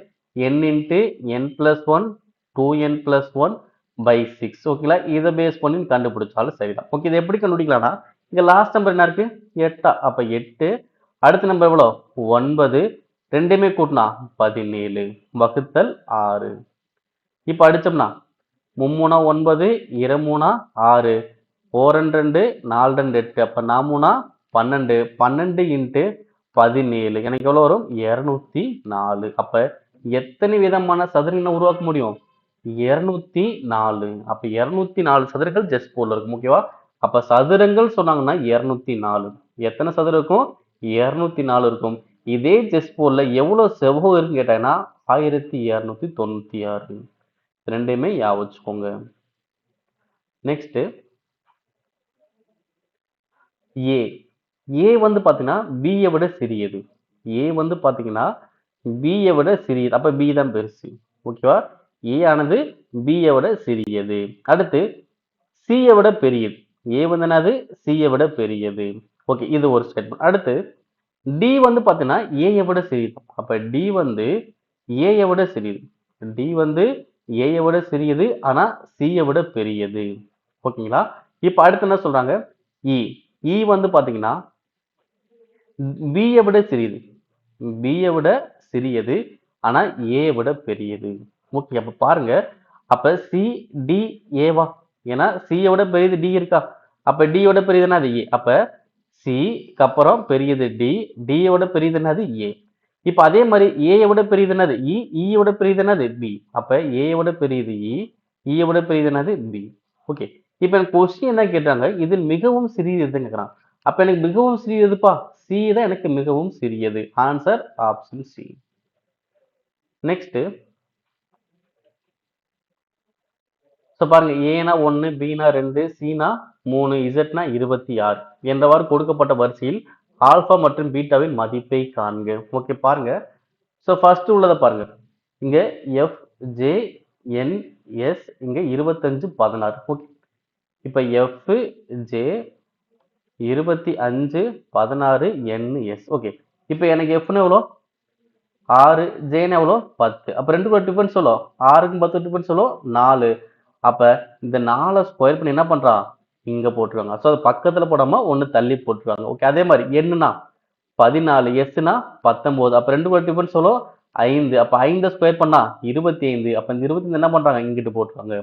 n into n plus 1 2n plus 1 by 6. ஓகேங்களா? இதை பேஸ் பண்ணி கண்டுபிடிச்சாலும் சரிதான். ஓகே, இதை எப்படி கண்டுபிடிக்கலாம்னா, இங்க லாஸ்ட் நம்பர் என்ன இருக்கு? 8. அப்ப 8. அடுத்த நம்பர் எவ்வளோ? 9. ரெண்டுமே கூட்டினா 17 வகுத்தல் 6. இப்ப அடிச்சோம்னா 3 9, 2 6, 4 2, 4 2 8. அப்ப 4 12, 12 இன்ட்டு 17 எனக்கு எவ்வளவு வரும்? 204. அப்ப எத்தனை விதமான சதுரங்களை உருவாக்க முடியும்? 204. அப்ப 204 சதுரங்கள் செஸ் போர்டுல இருக்கும். ஓகேவா? அப்ப சதுரங்கள் சொன்னாங்கன்னா 204. எத்தனை சதுரம் இருக்கும்? 204 இருக்கும். இதே செஸ் போர்டுல எவ்வளவு செவ்வகம் இருக்குன்னு கேட்டாங்கன்னா 1296. ரெண்டையுமே ஞாபகம் வச்சுக்கோங்க. நெக்ஸ்ட், ஏ. ஏ வந்து பாத்தீங்கன்னா பி யை விட சிறியது. ஏ வந்து பாத்தீங்கன்னா பி யை விட சிறியது. அப்ப பி தான் பெருசு. ஓகேவா? ஏ ஆனது பி யை விட சிறியது. அடுத்து சி யை விட பெரியது. ஏ வந்து என்னது? சி யை விட பெரியது. ஓகே, இது ஒரு ஸ்டேட்மெண்ட். அடுத்து டி வந்து பாத்தீங்கன்னா ஏ யை விட சிறியது. அப்ப டி வந்து ஏ யை விட சிறியது. டி வந்து ஏ யை விட சிறியது, ஆனா சி யை விட பெரியது. ஓகேங்களா? இப்ப அடுத்து என்ன சொல்றாங்க? இ. இ வந்து பாத்தீங்கன்னா பி யை விட சிறியது. பி யை விட சிறியது, ஆனா ஏ விட பெரியது. ஓகே, அப்ப பாருங்க. அப்ப சி டி ஏவா? ஏன்னா சி யை விட பெரியது டி இருக்கா? அப்ப டி விட பெரியதுன்னா அது ஏ. அப்ப சிக்கு அப்புறம் பெரியது டி, டியை விட பெரியது என்னது ஏ. இப்ப அதே மாதிரி ஏயை விட பெரியது என்னது இ, ஈயை விட பெரியது என்னது பி. அப்ப ஏயை விட பெரியது இ, ஈயை விட பெரியது என்னது பி. ஓகே. இப்ப எனக்கு கொஸ்டின் என்ன கேட்டாங்க, இதில் மிகவும் சிறியது எதுன்னு கேக்குறான். அப்ப எனக்கு மிகவும் சிறியது எதுப்பா? சி தான் எனக்கு மிகவும் சிறியது. Answer option C. நெக்ஸ்ட் பாருங்க, ஏனா 1, பினா 2, சினா 3, இசட்னா 26 என்றவாறு கொடுக்கப்பட்ட வரிசையில் ஆல்பா மற்றும் பீட்டாவின் மதிப்பை காண்க. ஓகே பாருங்க. ஃபர்ஸ்ட் உள்ளதை பாருங்க. இங்க எஃப் ஜே என் எஸ் இங்க 25 16. ஓகே. இப்ப F J 25 16 N S. Okay. இப்ப எனக்கு எஃப்னு எவ்வளோ 6, ஜேன்னு எவ்வளோ 10. அப்ப ரெண்டுக்கும் ஒரு டிஃபரன்ஸ் எவ்வளோ 6க்கும் 10 டிஃபரன்ஸ் எவ்வளோ 4. அப்ப இந்த 4 ஸ்கொயர் பண்ணி என்ன பண்றான் இங்க போட்டுருவாங்க. ஸோ அது பக்கத்துல போடாம ஒண்ணு தள்ளி போட்டுருவாங்க. ஓகே. அதே மாதிரி என்னன்னா 14, எஸ்னா 19. அப்ப ரெண்டு கூட டிஃபரன்ஸ் எவ்வளோ 5. அப்ப 5 ஸ்கொயர் பண்ணா 25. அப்ப இந்த 25 என்ன பண்றாங்க இங்கிட்டு போட்டுருவாங்க.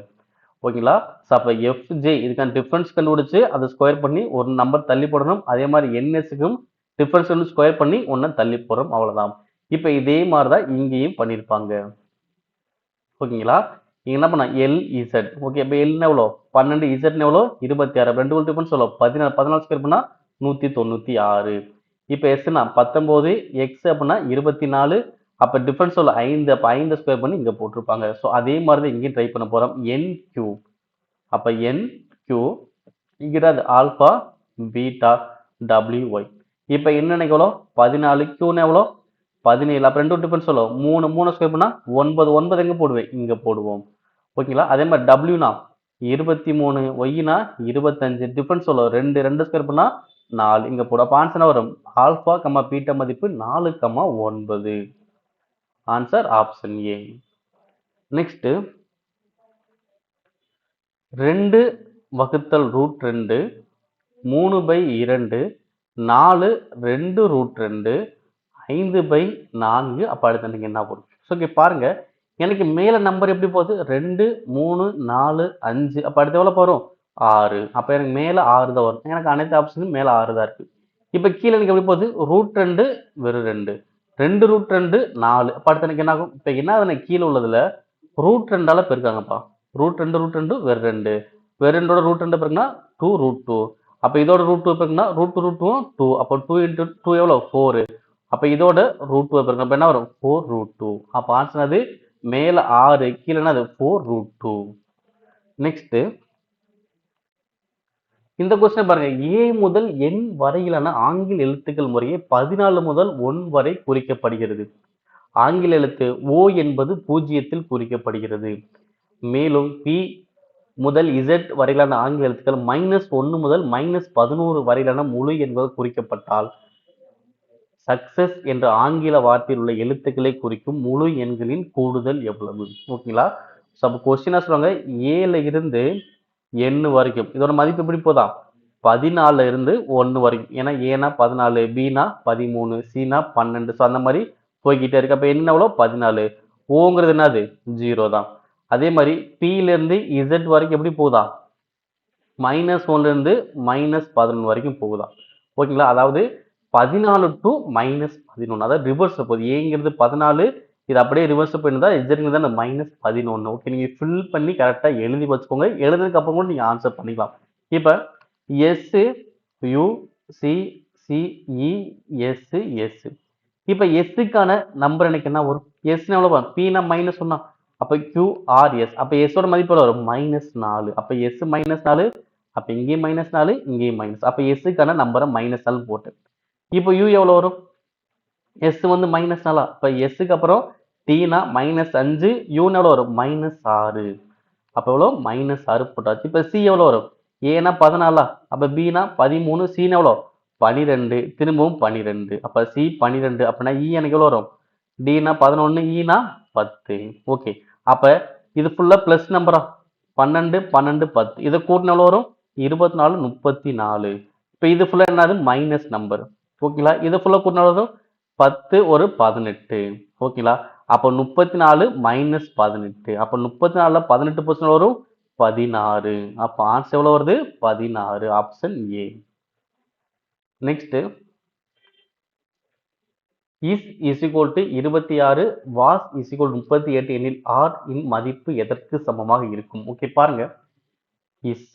ஓகேங்களா? ஸோ அப்ப எஃப்ஜே இதுக்கான டிஃபரன்ஸ் கண்டுபிடிச்சு அதை ஸ்கொயர் பண்ணி ஒரு நம்பர் தள்ளி போடணும். அதே மாதிரி என்எஸ்க்கும் டிஃபரன்ஸ் வந்து ஸ்கொயர் பண்ணி ஒன்னு தள்ளி போடுறோம். அவ்வளவுதான். இப்ப இதே மாதிரிதான் இங்கேயும் பண்ணிருப்பாங்க. ஓகேங்களா? நீங்க என்ன பண்ண எல் இசட். ஓகே. இப்ப எல் எவ்வளோ 12, இசட் எவ்வளோ 26. ரெண்டு கூட டிஃபரன்ஸ் எவ்வளோ 14. 14 ஸ்கொயர் பண்ணா 196. இப்ப எஸ்னா 19, எக்ஸ் அப்படின்னா 24. அப்ப டிஃபரன்ஸ் எவ்வளோ 5. அப்ப 5 ஸ்கொயர் பண்ணி இங்க போட்டிருப்பாங்க. ஸோ அதே மாதிரி தான் இங்கேயும் ட்ரை பண்ண போறோம். N Q. அப்ப என் கியூ இங்கிறது ஆல்பா பீட்டா டபிள்யூ ஒய். இப்ப என்ன எவ்வளோ 14, கியூன்னு எவ்வளோ 17. அப்ப ரெண்டு டிஃபரன்ஸ் எவ்வளோ 3. 3 ஸ்கொயர் பண்ணா 9. 9 எங்க போடுவேன் இங்க போடுவோம். ஓகேங்களா? அதே மாதிரி டபிள்யூனா 23, ஒய்னா 25. டிஃபரன்ஸ் எவ்வளோ 2. 2 ஸ்கொயர் பண்ணா 4 இங்க போடும். அப்ப ஆன்சர் வரும் ஆல்பா கமா பீட்டா மதிப்பு 4, 9. ஆன்சர் ஆப்ஷன் ஏ. நெக்ஸ்ட் 2 வகுத்தல் ரூட் 2 3/2 4 2 ரூட் 2 5/4. அப்ப அடுத்து நீங்க என்ன போடும்? ஸோ இங்க பாருங்க, எனக்கு மேல நம்பர் எப்படி போகுது 2 3 4 5. அப்ப அடுத்து எவ்வளவு வரும் 6. அப்ப எனக்கு மேல 6 தான் வரும். எனக்கு அனைத்து ஆப்ஷனும் மேல 6 தான் இருக்கு. இப்ப கீழே எனக்கு எப்படி போகுது ரூட் 2 வெறும் 2 2 ரூட் 2 4. அப்ப அடுத்து எனக்கு என்ன ஆகும்? இப்ப என்ன ஆகுதுன்னா கீழே உள்ளதுல ரூட் 2ஆல பெருக்காங்கப்பா. ரூட் 2 வெறும் 2 வெறும் 2ஓட ரூட் 2 பெருக்குனா 2 ரூட் 2. அப்ப இதோட ரூட் 2 பெருக்குனா ரூட் 2 2. அப்ப 2 இன்ட்டு 2 எவ்வளவு 4. அப்ப இதோட ரூட் 2 பெருக்கணும். அப்ப என்ன வரும் 4 ரூட் 2. அப்ப ஆன்சர் அது மேல 6 கீழே அது 4 ரூட் 2. நெக்ஸ்ட் இந்த கொஸ்டின் பாருங்க. ஏ முதல் என் வரையிலான ஆங்கில எழுத்துக்கள் முறையே 14 முதல் 1 வரை குறிக்கப்படுகிறது. ஆங்கில எழுத்து ஓ என்பது 0த்தில் குறிக்கப்படுகிறது. மேலும் பி முதல் இசட் வரையிலான ஆங்கில எழுத்துக்கள் -1 முதல் -11 வரையிலான முழு எண்கள் குறிக்கப்பட்டால் சக்சஸ் என்ற ஆங்கில வார்த்தையில் உள்ள எழுத்துக்களை குறிக்கும் முழு எண்களின் கூடுதல் எவ்வளவு? ஓகேங்களா? ஸோ அப்போ கொஸ்டினா சொல்லுவாங்க ஏல இருந்து எண் வரைக்கும் இதோட மதிப்பு எப்படி போதா 14 இருந்து 1 வரைக்கும். ஏன்னா ஏனா 14, பினா 13, சினா 12. ஸோ அந்த மாதிரி போய்கிட்டே இருக்கு. அப்ப என்ன எவ்வளோ 14. ஓங்கிறது என்னது 0 தான். அதே மாதிரி பில இருந்து இசட் வரைக்கும் எப்படி போகுதா -1 இருந்து -11 வரைக்கும் போகுதா. ஓகேங்களா? அதாவது 14 டு -11. அதாவது ரிவர்ஸ்ல போகுது. ஏங்கிறது 14. இது அப்படியே ரிவர்ஸ் பண்ணிருந்தா இசட்ங்கிறது அந்த -11. ஓகே. நீங்க ஃபில் பண்ணி கரெக்டா எழுதி வச்சுக்கோங்க. எழுதுனதுக்கு அப்புறம் கூட நீங்க ஆன்சர் பண்ணிக்கலாம். இப்ப S U C C E S S. இப்ப எஸ்ஸுக்கான நம்பர் எனக்கு என்ன வரும்? எஸ் எவ்வளவு பினா -1. அப்ப கியூ ஆர் எஸ். அப்ப எஸ்ஸோட மதிப்பு எவ்வளவு வரும் -4. அப்ப எஸ் -4. அப்ப இங்கேயும் -4 இங்கேயும் மைனஸ். அப்ப எஸ்ஸுக்கான நம்பரை -4 போட்டு இப்போ யூ எவ்வளவு வரும்? எஸ் வந்து -4. அப்ப எஸ்ஸுக்கு அப்புறம் டீனா -5. யூன்னு எவ்வளவு வரும் -6. அப்ப எவ்வளவு -6 போட்டாச்சு. இப்ப சி எவ்வளவு வரும்? ஏனா 14. அப்ப பினா 13. சின்னு எவ்வளவு 12. திரும்பவும் 12. அப்ப சி 12. அப்படின்னா இ எனக்கு எவ்வளவு வரும்? டினா 11. ஈனா 10. ஓகே. அப்ப இது ஃபுல்லா பிளஸ் நம்பரா 12 12 10. இதை கூட்டின எவ்வளவு வரும் 24 34. இப்ப இது ஃபுல்லா என்னது மைனஸ் நம்பர். ஓகேங்களா? இது ஃபுல்லா கூட்டின எவ்வளவு வரும் 10 ஒரு 18. ஓகேங்களா? அப்போ 34 மைனஸ் 18. அப்ப 34ல 18% வரும் 16. அப்ப ஆன்சர் எவ்வளவு வருது 16. Option A. Next is equal to 26 was is equal 38 எனில் ஆர் இன் மதிப்பு எதற்கு சமமாக இருக்கும்? ஓகே பாருங்க. இஸ்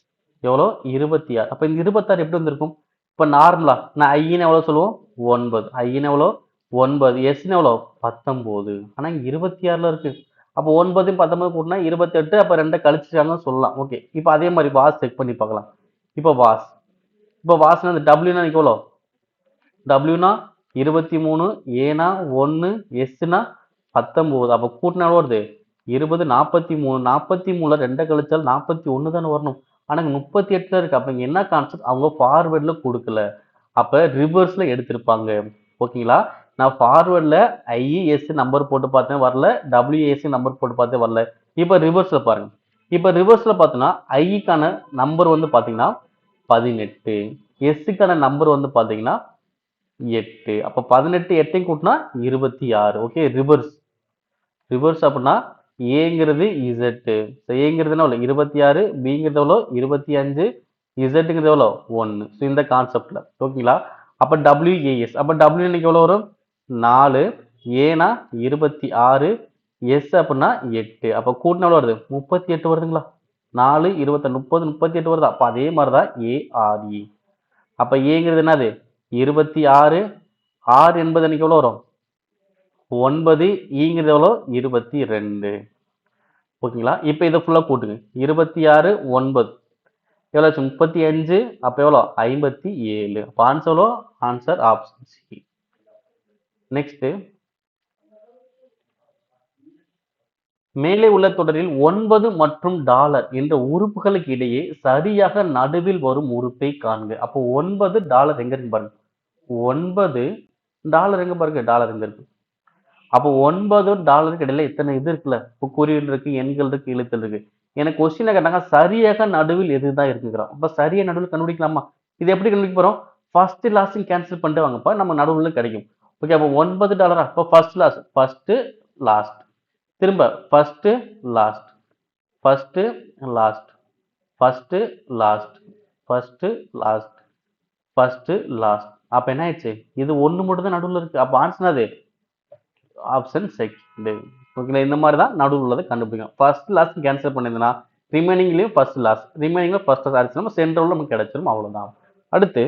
எவ்வளோ 26. அப்ப இந்த 26 எப்படி வந்திருக்கும்? இப்ப நார்மலா நான் ஐன்னு எவ்வளவு சொல்லுவோம்? 9. ஐன்னு எவ்வளோ? 9. எஸ்ன்னு எவ்வளோ? 19. ஆனா இங்க 26ல இருக்கு. அப்போ 9 19 கூட்டினா 28. அப்ப 2 கழிச்சிட்டாங்கன்னு சொல்லலாம். ஓகே. இப்போ அதே மாதிரி வாஸ் செக் பண்ணி பார்க்கலாம். இப்போ வாஸ் வாஸ்னா இந்த டபிள்யூனா எவ்வளோ? டபிள்யூனா 23, ஏனா 1, எஸ்னா 19. அப்ப கூட்டினா எவ்வளவு வருது? 20 43. 43ல 2 கழிச்சால் 41 தானே வரணும். ஆனா இங்க 38ல இருக்கு. அப்ப இங்க என்ன கான்செப்ட்? அவங்க ஃபார்வர்ட்ல கொடுக்கல. அப்ப ரிவர்ஸ்ல எடுத்திருப்பாங்க. ஓகேங்களா? நான் ஃபார்வர்ட்ல ஐஎஸ் நம்பர் போட்டு பார்த்தேன் வரல. டபிள்யூஎஸ் நம்பர் போட்டு பார்த்தேன் வரல. இப்ப ரிவர்ஸ்ல பாருங்க. இப்ப ரிவர்ஸ்ல பார்த்தோம்னா ஐக்கான நம்பர் வந்து பாத்தீங்கன்னா 18. எஸ்ஸுக்கான நம்பர் வந்து பாத்தீங்கன்னா 8. அப்ப 18 8 கூட்டினா 26. ஓகே ரிவர்ஸ் அப்படின்னா ஏங்கிறது இசட். ஏங்கிறது எவ்வளோ? 26. பிங்கிறது எவ்வளோ? 25. இசட்ங்கிறது எவ்வளோ? 1. ஸோ இந்த கான்செப்ட்ல ஓகேங்களா? அப்ப டபிள்யூஏஎஸ் அப்ப டபிள்யூ இன்னைக்கு எவ்வளோ வரும்? 4. ஏனா 26. எஸ் அப்படின்னா 8. அப்ப கூட்டினா எவ்வளோ வருது? 38 வருதுங்களா? 4 20 30 38 வருதா? அப்ப அதே மாதிரிதான் ஏஆர்இ. அப்ப ஏங்கிறது என்னது? 26. ஆர் என்பது எனக்கு எவ்வளோ வரும்? 9. ஈங்கிறது எவ்வளோ? 22. ஓகேங்களா? இப்போ இதை ஃபுல்லா கூட்டுங்க. 26 9 எவ்வளோ ஆச்சு? 35. அப்ப எவ்வளோ? 57. அப்ப ஆன்சர் எவ்வளோ? Answer option C. நெக்ஸ்ட் மேலே உள்ள தொடரில் 9 மற்றும் டாலர் என்ற உறுப்புகளுக்கு இடையே சரியாக நடுவில் வரும் உறுப்பை காண்க. அப்போ 9 டாலர் எங்க இருக்கு பாருங்க. 9 டாலர் எங்க பாருங்க. டாலர் எங்க இருக்கு? அப்போ 9 டாலருக்கு இடையில எத்தனை இது இருக்குல்ல? இப்போ குறியீடு இருக்கு, எண்கள் இருக்கு, எழுத்துகள் இருக்கு. எனக்கு கொஸ்டினை கேட்டாங்க சரியாக நடுவில் எதுதான் இருக்குங்கிறோம். அப்ப சரியா நடுவில் கண்டுபிடிக்கலாமா? இது எப்படி கண்டுபிடிக்க போறோம்? ஃபர்ஸ்ட் லாஸ்ட் கேன்சல் பண்ணிட்டு வாங்கப்பா நம்ம நடுவுல கிடைக்கும். ஓகே அப்போ 9 டாலரா? அப்போ ஃபர்ஸ்ட் லாஸ்ட் திரும்ப first last first last first last first last first last. அப்ப என்ன ஆயிடுச்சு? இது ஒண்ணு மட்டும் தான் நடுவுல இருக்கு. அப்ப ஆன்சர் அது ஆப்ஷன் செகண்ட். ஓகேங்களா? இந்த மாதிரி தான் நடுவில் உள்ளதை கண்டுபிடிக்கும். ஃபர்ஸ்ட் லாஸ்ட் கேன்சல் பண்ணிருந்தா ரிமைனிங்லயும் ஃபர்ஸ்ட் லாஸ்ட் ரிமைனிங்ல ஃபர்ஸ்ட் லாஸ்ட் நம்ம சென்டர்ல நமக்கு கிடைச்சிரும். அவ்வளவுதான். அடுத்து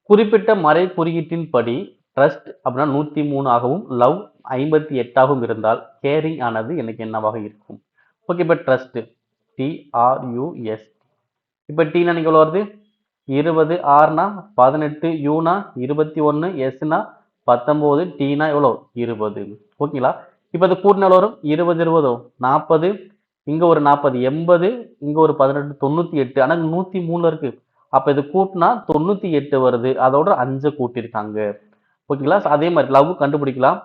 குறிப்பிட்ட மறை குறியீட்டின் படி ட்ரஸ்ட் அப்படின்னா 103 ஆகவும் லவ் 58 ஆகவும் இருந்தால் கேரிங் ஆனது எனக்கு என்னவாக இருக்கும்? ஓகே இப்ப ட்ரஸ்ட் TRUS. இப்ப டீனா நீங்க எவ்வளவு வருது? 20. ஆர்னா 18. யூனா 21. எஸ்னா 19. டீனா எவ்வளோ? 20. ஓகேங்களா? இப்ப இது கூட்டினா எவ்வளோ வரும்? 20 20 40. இங்க ஒரு 40 80. இங்க ஒரு 18 98. ஆனா 103ல இருக்கு. அப்ப இது கூட்டினா 98 வருது. அதோட 5 கூட்டியிருக்காங்க. ஓகேங்களா? அதே மாதிரி லவ் கண்டுபிடிக்கலாம்.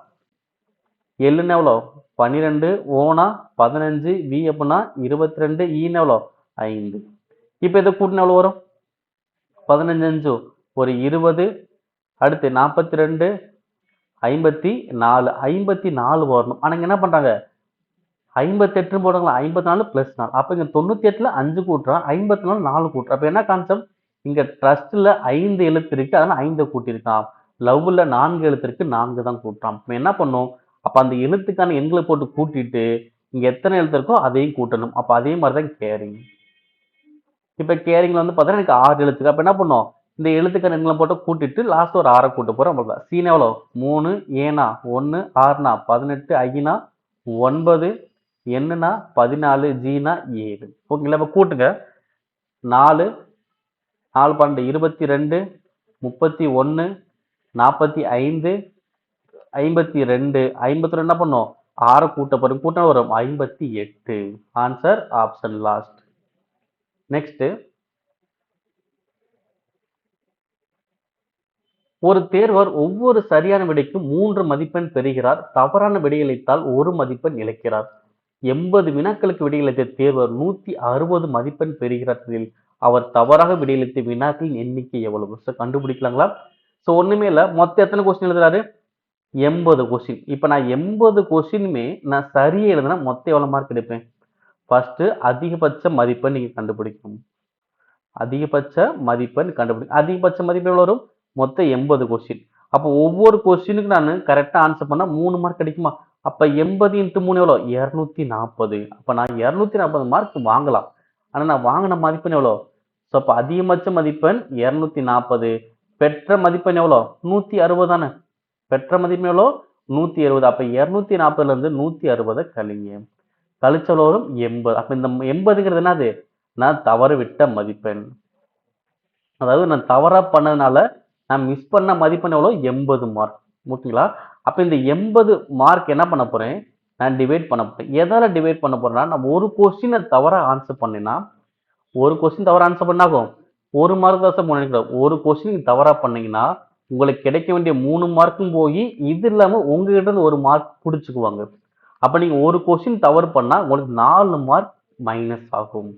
எல்லுன்னு எவ்வளோ? 12. ஓனா 15. வி அப்படின்னா 22. ஈன்னு எவ்வளோ? 5. இப்ப இதை கூட்டினா எவ்வளோ வரும்? 15 ஒரு 20. அடுத்து 42. 54. 54 வரணும். ஆனா இங்க என்ன பண்றாங்க? 58 போடுறாங்களா? 54 பிளஸ் 4. அப்ப இங்க 98ல 5 கூட்டுறான். 54 4 கூட்டுறான். அப்ப என்ன கான்செப்ட்? இங்க ட்ரஸ்ட்ல 5 எழுத்து இருக்கு. அதனால 5 கூட்டியிருக்கான். லவ்ல 4 எழுத்து இருக்கு. 4 தான் கூட்டுறான். இப்ப என்ன பண்ணும்? அப்ப அந்த எழுத்துக்கான எண்களை போட்டு கூட்டிட்டு இங்க எத்தனை எழுத்து இருக்கோ அதையும் கூட்டணும். அப்ப அதே மாதிரிதான் கேரிங். இப்ப கேரிங்ல வந்து பார்த்தா எனக்கு 6 எழுத்துக்கு. அப்ப என்ன பண்ணும்? இந்த எழுத்துக்கான எண்களை போட்டு கூட்டிட்டு லாஸ்ட் ஒரு 6 கூட்ட போறோம். அவ்வளவுதான். சீனா எவ்வளோ? 3. ஏனா 1. ஆர்னா 18. ஐனா 9. என்னன்னா 14. ஜீனா 7. ஓகேங்களா? இப்ப கூட்டுங்க. 4 4 12 22 31 45 52 52 என்ன பண்ணும்? 6 கூட்ட போறோம். கூட்டம் வரும் 58. Answer option last. நெக்ஸ்ட் ஒரு தேர்வர் ஒவ்வொரு சரியான விடைக்கும் 3 மதிப்பெண் பெறுகிறார். தவறான விடையளித்தால் 1 மதிப்பெண் இழக்கிறார். 80 வினாக்களுக்கு விடையளித்த தேர்வர் 160 மதிப்பெண் பெறுகிறார் எனில் அவர் தவறாக விடையளித்த வினாக்களின் எண்ணிக்கை எவ்வளவு? கண்டுபிடிக்கலாங்களா? சோ ஒண்ணுமே இல்ல. மொத்தம் எத்தனை கொஸ்டின் எழுதுறாரு? 80 கொஸ்டின். இப்ப நான் 80 கொஸ்டினுமே நான் சரியா எழுதுனா மொத்தம் எவ்வளவு மார்க் எடுப்பேன்? ஃபர்ஸ்ட் அதிகபட்ச மதிப்பெண் நீங்க கண்டுபிடிக்கணும். அதிகபட்ச மதிப்பெண் கண்டுபிடிங்க. அதிகபட்ச மதிப்பெண் எவ்வளவு வரும்? மொத்தம் 80 கொஸ்டின். அப்போ ஒவ்வொரு கொஸ்டினுக்கு நான் கரெக்டா ஆன்சர் பண்ணா 3 மார்க் கிடைக்குமா? அப்ப 80 இன்டு 3 எவ்வளோ? 240. அப்ப நான் 240 மார்க் வாங்கலாம். ஆனா நான் வாங்கின மதிப்பெண் எவ்வளோ? ஸோ அப்ப அதிகபட்ச மதிப்பெண் 240. பெற்ற மதிப்பெண் எவ்வளோ? 160 தானே. பெற்ற மதிப்பெண் எவ்வளோ? 160. அப்ப 240ல இருந்து 160 கழிங்க. கழிச்ச எவ்வளோ வரும்? 80. அப்ப இந்த 80ங்கிறது என்னது? நான் தவறு விட்ட மதிப்பெண். அதாவது நான் தவறா பண்ணதுனால நான் மிஸ் பண்ண மதிப்பெண் எவ்வளோ? 80 மார்க். ஓகேங்களா? அப்ப இந்த 80 மார்க் என்ன பண்ண போறேன்? நான் டிவைட் பண்ண போறேன். எதால டிவைட் பண்ண போறேன்னா, நம்ம ஒரு கொஸ்டினை தவறா ஆன்சர் பண்ணேன்னா, ஒரு கொஸ்டின் தவறா ஆன்சர் பண்ணாகும் 1 மார்க் தான் சார் நினைக்கிறோம். ஒரு கொஸ்டின் தவறா பண்ணீங்கன்னா உங்களுக்கு கிடைக்க வேண்டிய 3 மார்க்கும் போய் இது இல்லாம உங்ககிட்ட இருந்து ஒரு மார்க் பிடிச்சுக்குவாங்க. அப்ப நீங்க ஒரு கொஸ்டின் தவறு பண்ணா உங்களுக்கு 4 மார்க் மைனஸ் ஆகும்.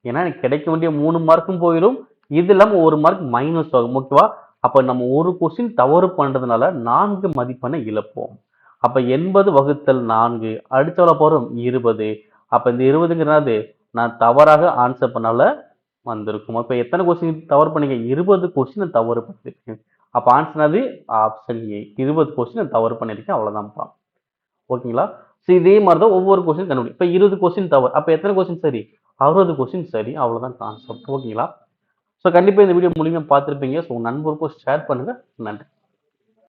ஏன்னா எனக்கு கிடைக்க வேண்டிய 3 மார்க்கும் போயிடும். இது இல்லாம ஒரு மார்க் மைனஸ் ஆகும். ஓகேவா? அப்ப நம்ம ஒரு கொஸ்டின் தவறு பண்றதுனால 4 மதிப்பெண்ணை இழப்போம். அப்ப 80 வகுத்தல் 4 அடுத்து எவ்வளவு போறோம்? 20. அப்ப இந்த 20ங்கிறது நான் தவறாக ஆன்சர் பண்ணால வந்திருக்கும். அப்ப எத்தனை கொஸ்டின் தவறு பண்ணீங்க? 20 கொஸ்டின் தவறு பண்ணிருக்கீங்க. அப்ப ஆன்சர் அது ஆப்ஷன் ஏ. 20 கொஸ்டின் தவறு பண்ணிருக்கேன். அவ்வளவுதான்ப்பா. ஓகேங்களா? ஸோ இதே மாதிரி தான் ஒவ்வொரு கொஸ்டின் கண்டுபிடி. இப்ப 20 கொஸ்டின் தவறு. அப்ப எத்தனை கொஸ்டின் சரி? 60 கொஸ்டின் சரி. அவ்வளவுதான் கான்செப்ட். ஓகேங்களா? ஸோ கண்டிப்பா இந்த வீடியோ முழுமையா பார்த்திருப்பீங்க. ஸோ உங்க நண்பருக்கும் ஷேர் பண்ணுங்க. நன்றி.